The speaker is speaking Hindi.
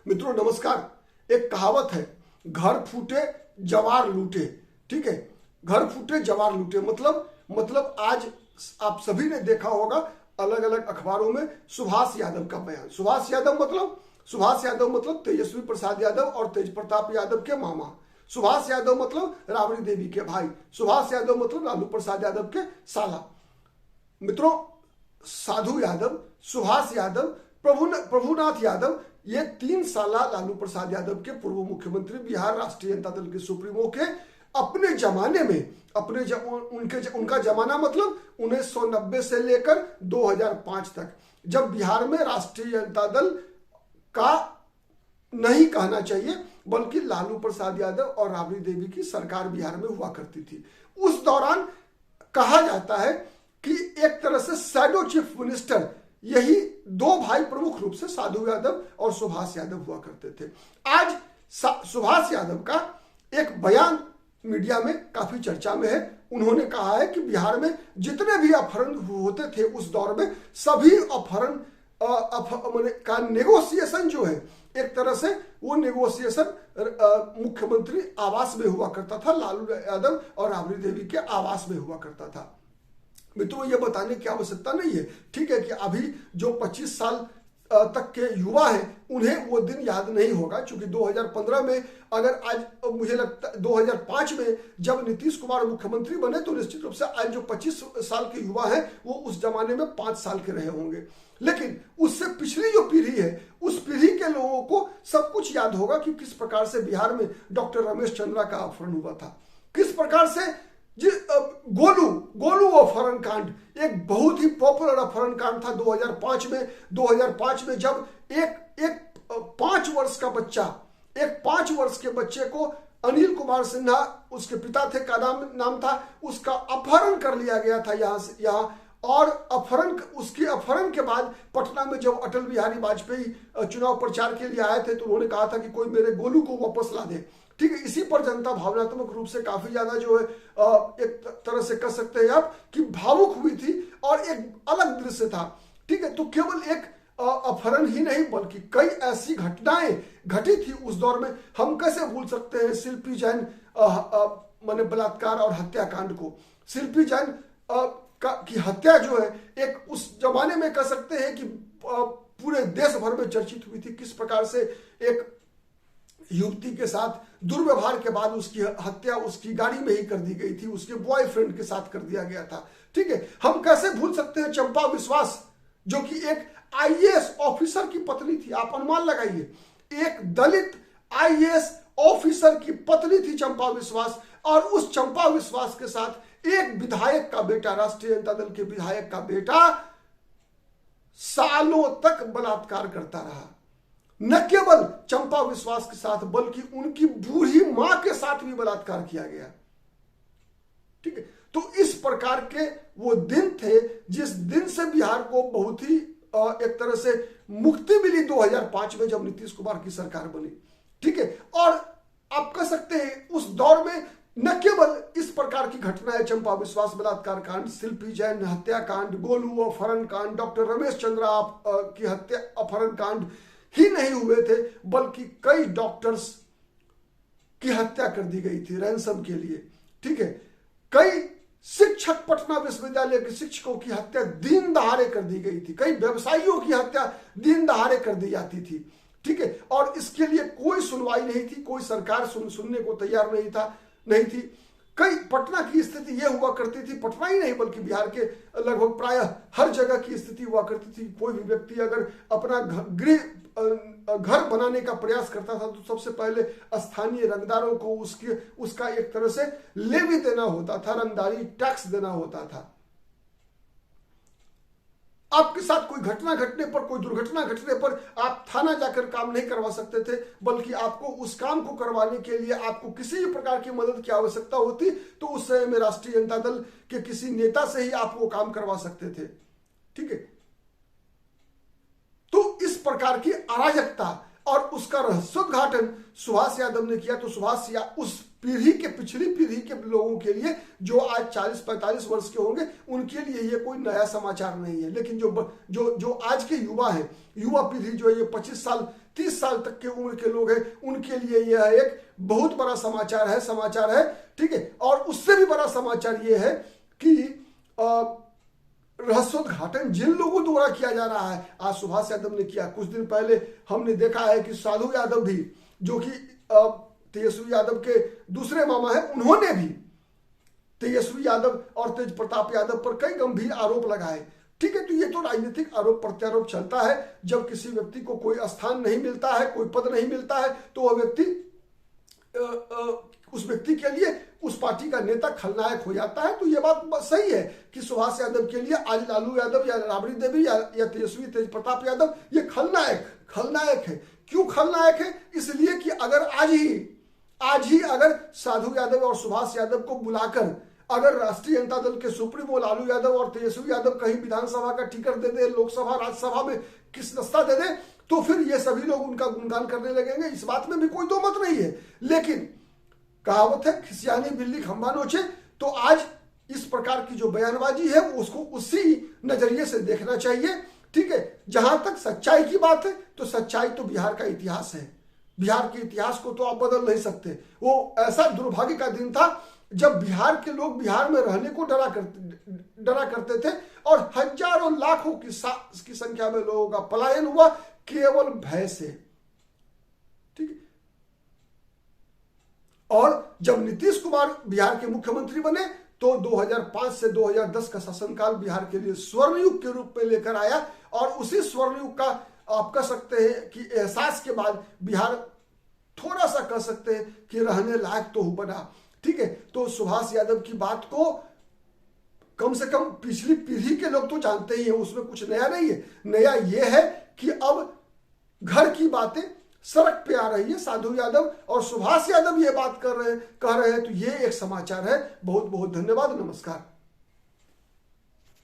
मित्रों नमस्कार। एक कहावत है, घर फूटे जवार लूटे। ठीक है, घर फूटे जवार लूटे मतलब आज आप सभी ने देखा होगा अलग अलग अखबारों में सुभाष यादव का बयान। सुभाष यादव मतलब तेजस्वी प्रसाद यादव और तेज प्रताप यादव के मामा। सुभाष यादव मतलब राबड़ी देवी के भाई। सुभाष यादव मतलब लालू प्रसाद यादव के साला। मित्रों, साधु यादव, सुभाष यादव, प्रभुनाथ यादव, ये 3 साला लालू प्रसाद यादव के पूर्व मुख्यमंत्री, बिहार राष्ट्रीय जनता दल के सुप्रीमो के अपने जमाने में उनका जमाना मतलब 1990 से लेकर 2005 तक, जब बिहार में राष्ट्रीय जनता दल का नहीं कहना चाहिए बल्कि लालू प्रसाद यादव और राबड़ी देवी की सरकार बिहार में हुआ करती थी। उस दौरान कहा जाता है कि एक तरह से शैडो चीफ मिनिस्टर यही 2 भाई प्रमुख रूप से साधु यादव और सुभाष यादव हुआ करते थे। आज सुभाष यादव का एक बयान मीडिया में काफी चर्चा में है। उन्होंने कहा है कि बिहार में जितने भी अपहरण होते थे उस दौर में सभी अपहरण का नेगोशिएशन जो है, एक तरह से वो नेगोशिएशन मुख्यमंत्री आवास में हुआ करता था, लालू यादव और राबड़ी देवी के आवास में हुआ करता था। मित्रों, ये बताने की आवश्यकता नहीं है, ठीक है, कि अभी जो 25 साल तक के युवा हैं उन्हें वो दिन याद नहीं होगा, क्योंकि 2015 में अगर आज मुझे लगता है 2005 में जब नीतीश कुमार मुख्यमंत्री बने तो निश्चित रूप से आज जो 25 साल के युवा हैं वो उस जमाने में 5 साल के रहे होंगे। लेकिन उससे पिछली जो पीढ़ी है उस पीढ़ी के लोगों को सब कुछ याद होगा कि किस प्रकार से बिहार में डॉक्टर रमेश चंद्रा का अपहरण हुआ था, किस प्रकार से गोलू अपहरण कांड एक बहुत ही पॉपुलर अपहरण कांड था 2005 में जब एक 5 वर्ष का बच्चा, एक 5 वर्ष के बच्चे को अनिल कुमार सिन्हा उसके पिता थे का नाम था, उसका अपहरण कर लिया गया था यहाँ और उसके अपहरण के बाद पटना में जब अटल बिहारी वाजपेयी चुनाव प्रचार के लिए आए थे तो उन्होंने कहा था कि कोई मेरे गोलू को वापस ला दे। ठीक है, इसी पर जनता भावनात्मक रूप से काफी ज्यादा जो है एक तरह से कह सकते हैं आप कि भावुक हुई थी और एक अलग दृश्य था। ठीक है, तो केवल एक अपहरण ही नहीं बल्कि कई ऐसी घटनाएं घटी थी उस दौर में। हम कैसे भूल सकते हैं शिल्पी जैन माने बलात्कार और हत्याकांड को। शिल्पी जैन की हत्या जो है एक उस जमाने में कह सकते हैं कि पूरे देश भर में चर्चित हुई थी। किस प्रकार से एक युवती के साथ दुर्व्यवहार के बाद उसकी हत्या उसकी गाड़ी में ही कर दी गई थी, उसके बॉयफ्रेंड के साथ कर दिया गया था। ठीक है, हम कैसे भूल सकते हैं चंपा विश्वास जो कि एक आईएएस ऑफिसर की पत्नी थी। आप अनुमान लगाइए, एक दलित आईएएस ऑफिसर की पत्नी थी चंपा विश्वास, और उस चंपा विश्वास के साथ एक विधायक का बेटा, राष्ट्रीय जनता दल के विधायक का बेटा सालों तक बलात्कार करता रहा। न केवल चंपा विश्वास के साथ बल्कि उनकी बूढ़ी मां के साथ भी बलात्कार किया गया। ठीक है, तो इस प्रकार के वो दिन थे जिस दिन से बिहार को बहुत ही एक तरह से मुक्ति मिली 2005 में जब नीतीश कुमार की सरकार बनी। ठीक है, और आप कह सकते हैं उस दौर में न केवल इस प्रकार की घटनाएं, चंपा विश्वास बलात्कार कांड, शिल्पी जैन हत्याकांड, गोलू अपहरण कांड, डॉक्टर रमेश चंद्रा की हत्या अपहरण कांड ही नहीं हुए थे बल्कि कई डॉक्टर्स की हत्या कर दी गई थी रैंसम के लिए। ठीक है, कई शिक्षक, पटना विश्वविद्यालय के शिक्षकों की हत्या दिन दहाड़े कर दी गई थी, कई व्यवसायियों की हत्या दिन दहाड़े कर दी जाती थी। ठीक है, और इसके लिए कोई सुनवाई नहीं थी, कोई सरकार सुनने को तैयार नहीं थी। कई पटना की स्थिति यह हुआ करती थी, पटना ही नहीं बल्कि बिहार के लगभग प्रायः हर जगह की स्थिति हुआ करती थी। कोई भी व्यक्ति अगर अपना घर बनाने का प्रयास करता था तो सबसे पहले स्थानीय रंगदारों को उसका एक तरह से लेवी देना होता था, रंगदारी टैक्स देना होता था। आपके साथ कोई घटना घटने पर, कोई दुर्घटना घटने पर आप थाना जाकर काम नहीं करवा सकते थे, बल्कि आपको उस काम को करवाने के लिए आपको किसी भी प्रकार की मदद की आवश्यकता होती तो उस समय में राष्ट्रीय जनता दल के किसी नेता से ही आप वो काम करवा सकते थे। ठीक है, तो इस प्रकार की अराजकता और उसका रहस्योद्घाटन सुभाष यादव ने किया। तो उस पीढ़ी के पिछली पीढ़ी के लोगों के लिए जो आज 40-45 वर्ष के होंगे उनके लिए ये कोई नया समाचार नहीं है। लेकिन जो आज के युवा हैं, युवा पीढ़ी जो है, ये 25 साल 30 साल तक के उम्र के लोग हैं, उनके लिए यह एक बहुत बड़ा समाचार है, ठीक है। और उससे भी बड़ा समाचार ये है कि रहस्योद्घाटन जिन लोगों द्वारा किया जा रहा है, आज सुभाष यादव ने किया, कुछ दिन पहले हमने देखा है कि साधु यादव भी, जो कि तेजस्वी यादव के दूसरे मामा है, उन्होंने भी तेजस्वी यादव और तेज प्रताप यादव पर कई गंभीर आरोप लगाए, ठीक है। तो ये तो राजनीतिक आरोप प्रत्यारोप चलता है। जब किसी व्यक्ति को कोई स्थान नहीं मिलता है, कोई पद नहीं मिलता है, तो वह व्यक्ति उस व्यक्ति के लिए उस पार्टी का नेता खलनायक हो जाता है। तो ये बात सही है कि सुभाष यादव के लिए आज लालू यादव या राबड़ी देवी या तेजस्वी तेज प्रताप यादव ये खलनायक है। क्यों खलनायक है? इसलिए कि अगर आज ही अगर साधु यादव और सुभाष यादव को बुलाकर अगर राष्ट्रीय जनता दल के सुप्रीमो लालू यादव और तेजस्वी यादव कहीं विधानसभा का टिकट दे दे, लोकसभा राज्यसभा में किस रास्ता दे दे, तो फिर ये सभी लोग उनका गुणगान करने लगेंगे। इस बात में भी कोई दो मत नहीं है। लेकिन कहावत है, खिसियानी बिल्ली खंबा नोचे। तो आज इस प्रकार की जो बयानबाजी है उसको उसी नजरिए से देखना चाहिए, ठीक है। जहां तक सच्चाई की बात है, तो सच्चाई तो बिहार का इतिहास है। बिहार के इतिहास को तो आप बदल नहीं सकते। वो ऐसा दुर्भाग्य का दिन था जब बिहार के लोग बिहार में रहने को डरा करते थे और हजारों लाखों की संख्या में लोगों का पलायन हुआ केवल भय से, ठीक है। और जब नीतीश कुमार बिहार के मुख्यमंत्री बने तो 2005 से 2010 का शासनकाल बिहार के लिए स्वर्ण युग के रूप में लेकर आया। और उसी स्वर्ण युग का आप कह सकते हैं कि एहसास के बाद बिहार थोड़ा सा कह सकते हैं कि रहने लायक तो बना, ठीक है। तो सुभाष यादव की बात को कम से कम पिछली पीढ़ी के लोग तो जानते ही हैं, उसमें कुछ नया नहीं है। नया यह है कि अब घर की बातें सड़क पे आ रही है। साधु यादव और सुभाष यादव ये बात कह रहे हैं, तो ये एक समाचार है। बहुत बहुत धन्यवाद, नमस्कार।